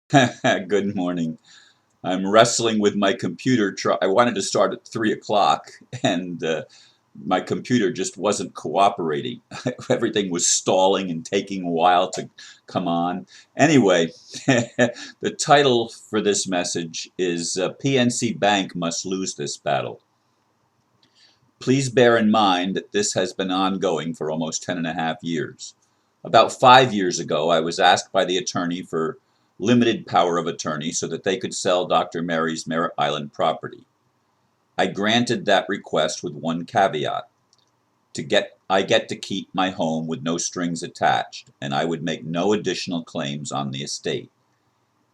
Good morning. I'm wrestling with my computer. I wanted to start at 3 o'clock, and my computer just wasn't cooperating. Everything was stalling and taking a while to come on. Anyway, the title for this message is PNC Bank Must Lose This Battle. Please bear in mind that this has been ongoing for almost 10.5 years. About 5 years ago, I was asked by the attorney for limited power of attorney so that they could sell Dr. Mary's Merritt Island property. I granted that request with one caveat. I get to keep my home with no strings attached, and I would make no additional claims on the estate.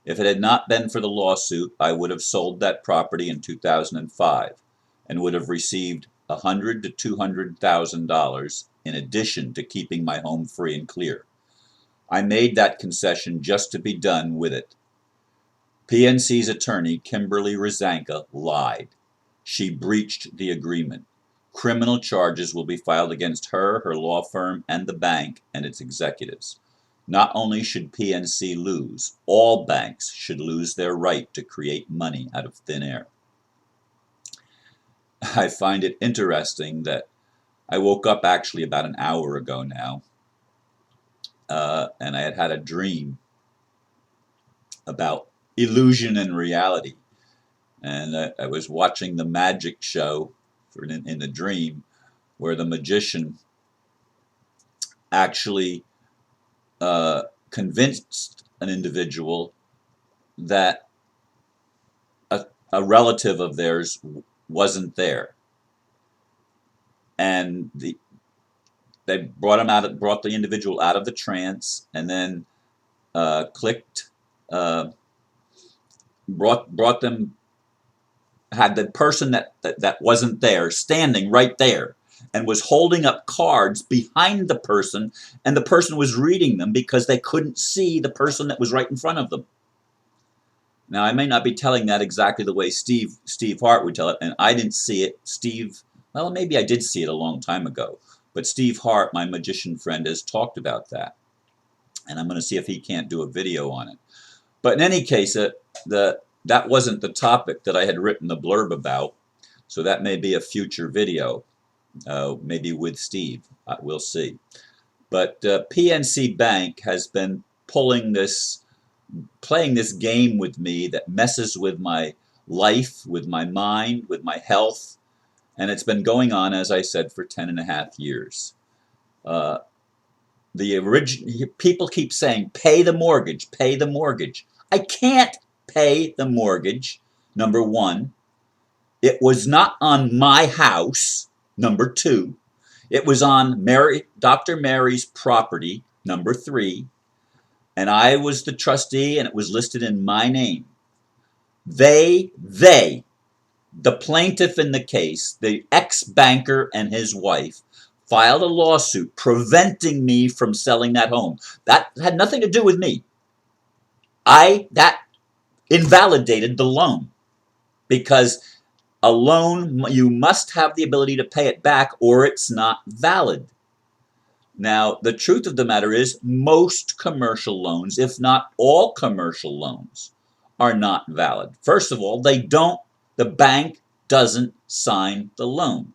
If it had not been for the lawsuit, I would have sold that property in 2005 and would have received $100,000 to $200,000 in addition to keeping my home free and clear. I made that concession just to be done with it. PNC's attorney, Kimberly Rezanka, lied. She breached the agreement. Criminal charges will be filed against her, her law firm, and the bank and its executives. Not only should PNC lose, all banks should lose their right to create money out of thin air. I find it interesting that I woke up actually about an hour ago now, and I had had a dream about illusion and reality. And I was watching the magic show in the dream where the magician actually convinced an individual that a relative of theirs wasn't there, and they brought the individual out of the trance, and then clicked, brought them, had the person that wasn't there standing right there and was holding up cards behind the person, and the person was reading them because they couldn't see the person that was right in front of them. Now, I may not be telling that exactly the way Steve Hart would tell it, and I didn't see it. Well, maybe I did see it a long time ago, but Steve Hart, my magician friend, has talked about that, and I'm going to see if he can't do a video on it. But in any case, that wasn't the topic that I had written the blurb about, so that may be a future video, maybe with Steve. We'll see. But PNC Bank has been playing this game with me that messes with my life, with my mind, with my health, and it's been going on, as I said, for 10.5 years. People keep saying, pay the mortgage, pay the mortgage. I can't pay the mortgage, number one. It was not on my house, number two. It was on Dr. Mary's property, number three. And I was the trustee, and it was listed in my name. The plaintiff in the case, the ex-banker and his wife, filed a lawsuit preventing me from selling that home. That had nothing to do with me. That invalidated the loan, because a loan, you must have the ability to pay it back or it's not valid. Now, the truth of the matter is most commercial loans, if not all commercial loans, are not valid. First of all, the bank doesn't sign the loan.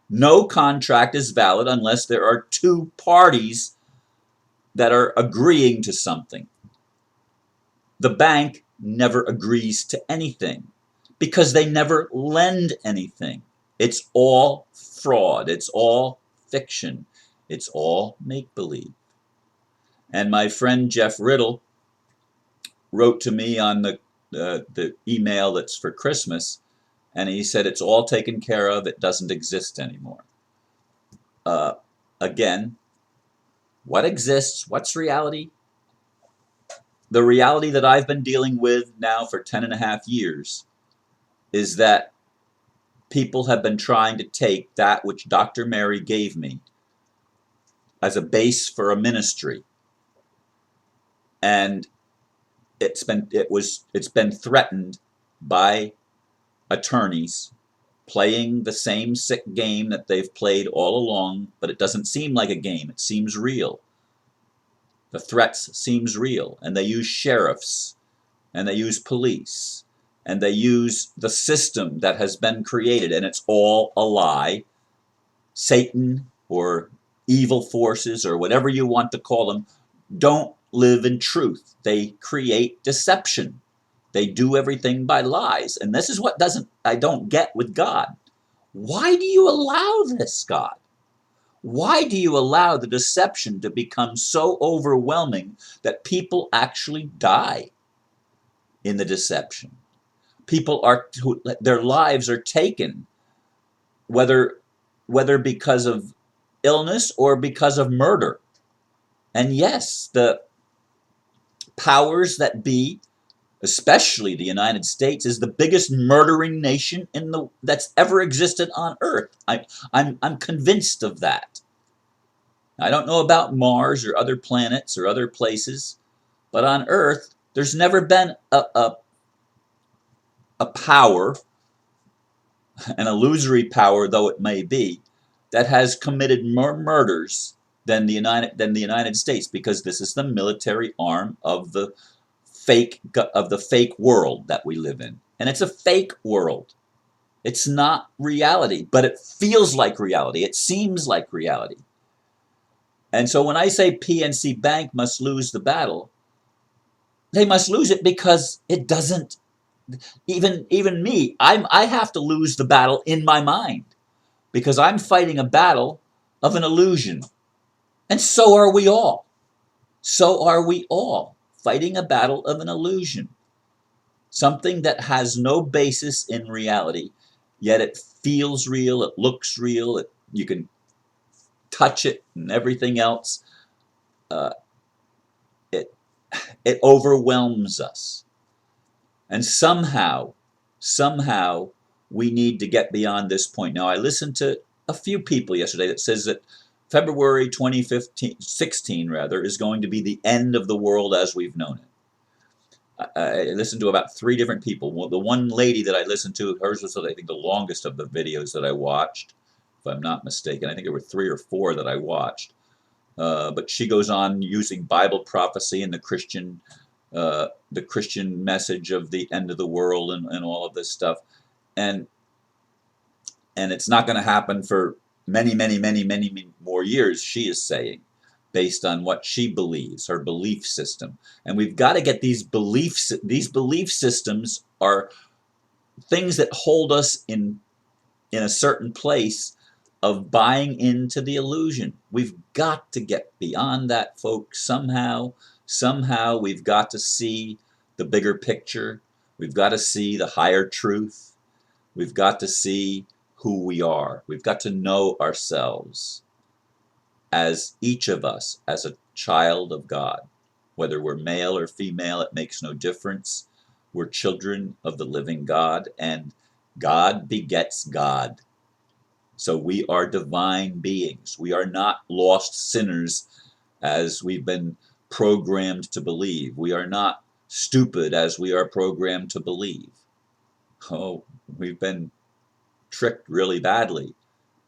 No contract is valid unless there are two parties that are agreeing to something. The bank never agrees to anything because they never lend anything. It's all fraud. It's all fiction. It's all make-believe. And my friend Jeff Riddle wrote to me on the email that's for Christmas, and he said it's all taken care of. It doesn't exist anymore. Again, what exists? What's reality? The reality that I've been dealing with now for 10.5 years is that people have been trying to take that which Dr. Mary gave me as a base for a ministry, and it's been threatened by attorneys playing the same sick game that they've played all along, but it doesn't seem like a game. It seems real. The threats seems real, and they use sheriffs and they use police, and they use the system that has been created, and it's all a lie. Satan or evil forces or whatever you want to call them don't live in truth. They create deception. They do everything by lies. And this is what I don't get with God. Why do you allow this, God? Why do you allow the deception to become so overwhelming that people actually die in the deception? People their lives are taken, whether because of illness or because of murder. And yes, the powers that be, especially the United States, is the biggest murdering nation that's ever existed on Earth. I'm convinced of that. I don't know about Mars or other planets or other places, but on Earth, there's never been a power, an illusory power though it may be, that has committed more murders than the United States, because this is the military arm of the fake world that we live in. And it's a fake world. It's not reality, but it feels like reality. It seems like reality. And so when I say PNC Bank must lose the battle, they must lose it because it doesn't, even me, I have to lose the battle in my mind, because I'm fighting a battle of an illusion. And so are we all. So are we all fighting a battle of an illusion. Something that has no basis in reality, yet it feels real, it looks real, you can touch it and everything else. It overwhelms us. And somehow we need to get beyond this point. Now, I listened to a few people yesterday that says that February 2016 is going to be the end of the world as we've known it. I listened to about 3 different people. Well, the one lady that I listened to, hers was, I think, the longest of the videos that I watched, if I'm not mistaken. I think there were 3 or 4 that I watched. But she goes on using Bible prophecy and the Christian message of the end of the world and all of this stuff. And it's not going to happen for many more years, she is saying, based on what she believes, her belief system. And we've got to get these belief systems are things that hold us in a certain place of buying into the illusion. We've got to get beyond that, folks. Somehow we've got to see the bigger picture. We've got to see the higher truth. We've got to see who we are. We've got to know ourselves as each of us, as a child of God. Whether we're male or female, it makes no difference. We're children of the living God, and God begets God. So we are divine beings. We are not lost sinners as we've been programmed to believe. We are not stupid as we are programmed to believe. Oh, we've been tricked really badly,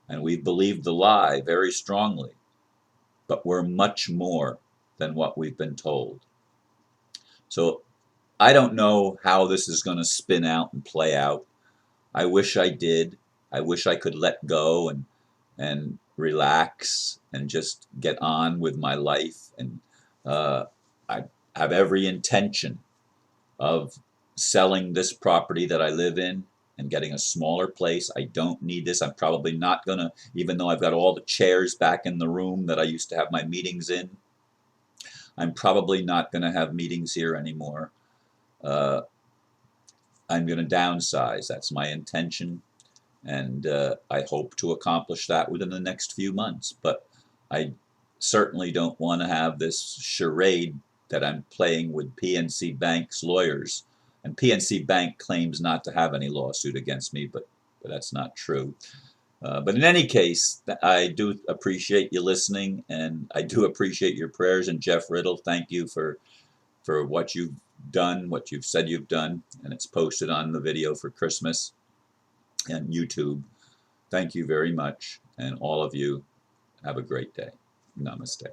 and we've believed the lie very strongly. But we're much more than what we've been told. So I don't know how this is going to spin out and play out. I wish I did. I wish I could let go and relax and just get on with my life. And I have every intention of selling this property that I live in and getting a smaller place. I don't need this. I'm probably not going to, even though I've got all the chairs back in the room that I used to have my meetings in, I'm probably not going to have meetings here anymore. I'm going to downsize. That's my intention. And I hope to accomplish that within the next few months. But I certainly don't want to have this charade that I'm playing with PNC Bank's lawyers. And PNC Bank claims not to have any lawsuit against me, but that's not true. But in any case, I do appreciate you listening, and I do appreciate your prayers. And Jeff Riddle, thank you for what you've done, what you've said you've done, and it's posted on the video for Christmas and YouTube. Thank you very much, and all of you have a great day. Namaste.